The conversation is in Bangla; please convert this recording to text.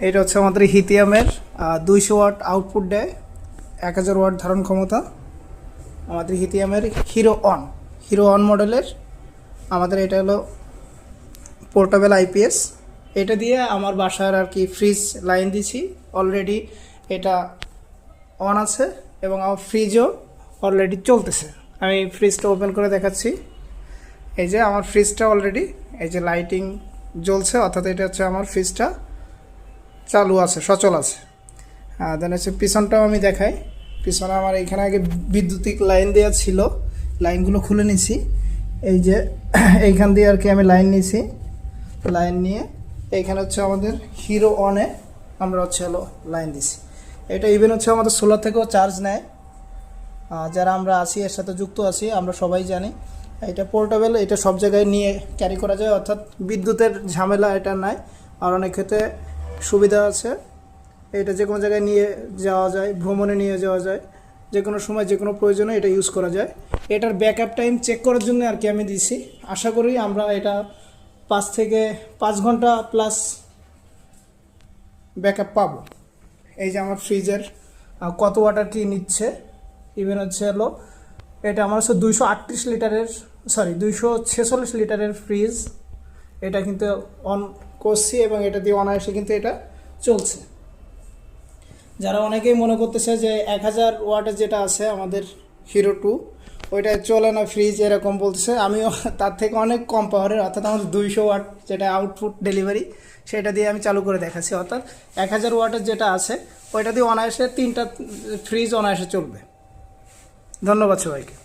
এটা হচ্ছে আমাদের হিথিয়ামের 200 ওয়াট আউটপুট দেয়, 1000 ওয়াট ধারণ ক্ষমতা। আমাদের হিথিয়ামের হিরো অন মডেলের আমাদের এটা হলো পোর্টেবল আইপিএস। এটা দিয়ে আমার বাসার আর কি ফ্রিজ লাইন দিছি অলরেডি, এটা অন আছে এবং আমার ফ্রিজও অলরেডি চলতেছে। আমি ফ্রিজটা ওপেন করে দেখাচ্ছি। এই যে আমার ফ্রিজটা অলরেডি এই যে লাইটিং জ্বলছে, অর্থাৎ এটা হচ্ছে আমার ফ্রিজটা চালু আছে, সচল আছে। দেন হচ্ছে পিছনটাও আমি দেখাই। পিছনে আমার এখানে আগে বৈদ্যুতিক লাইন দেওয়া ছিল, লাইনগুলো খুলে নিছি। এই যে এইখান দিয়ে আর কি আমি লাইন নিছি, লাইন নিয়ে এইখানে হচ্ছে আমাদের হিরো অনে আমরা হচ্ছে হলো লাইন দিছি। এটা ইভেন হচ্ছে আমাদের সোলার থেকেও চার্জ নেয়। যারা আমরা আছি এর সাথে যুক্ত আছি আমরা সবাই জানি এটা পোর্টেবল, এটা সব জায়গায় নিয়ে ক্যারি করা যায়, অর্থাৎ বিদ্যুতের ঝামেলা এটা নাই। আর অনেক ক্ষেত্রে সুবিধা আছে, এটা যে কোনো জায়গায় নিয়ে যাওয়া যায়, ভ্রমণে নিয়ে যাওয়া যায়, যে কোনো সময় যে কোনো প্রয়োজনে এটা ইউজ করা যায়। এটার ব্যাকআপ টাইম চেক করার জন্য আর কি আমি দিছি। আশা করি আমরা এটা 5 থেকে 5 ঘন্টা প্লাস ব্যাকআপ পাবো। এই যে আমার ফ্রিজের কত ওয়াটার কি নিচ্ছে, ইভেন হচ্ছে হলো এটা আমার হচ্ছে 246 লিটারের ফ্রিজ। এটা কিন্তু অন করছি এবং এটা দিয়ে অনায়াসে কিন্তু এটা চলছে। যারা অনেকেই মনে করতেছে যে 1000 ওয়াটের যেটা আছে আমাদের হিরো 2 ওইটা চলে না ফ্রিজ, এরকম বলতেছে। আমিও তার থেকে অনেক কম পাওয়ারের, অর্থাৎ আমাদের 200 ওয়াট যেটা আউটপুট ডেলিভারি সেটা দিয়ে আমি চালু করে দেখাচ্ছি। অর্থাৎ 1000 ওয়াটের যেটা আছে ওইটা দিয়ে অনায়াসে 3টা ফ্রিজ অনায়াসে চলবে। ধন্যবাদ সবাইকে।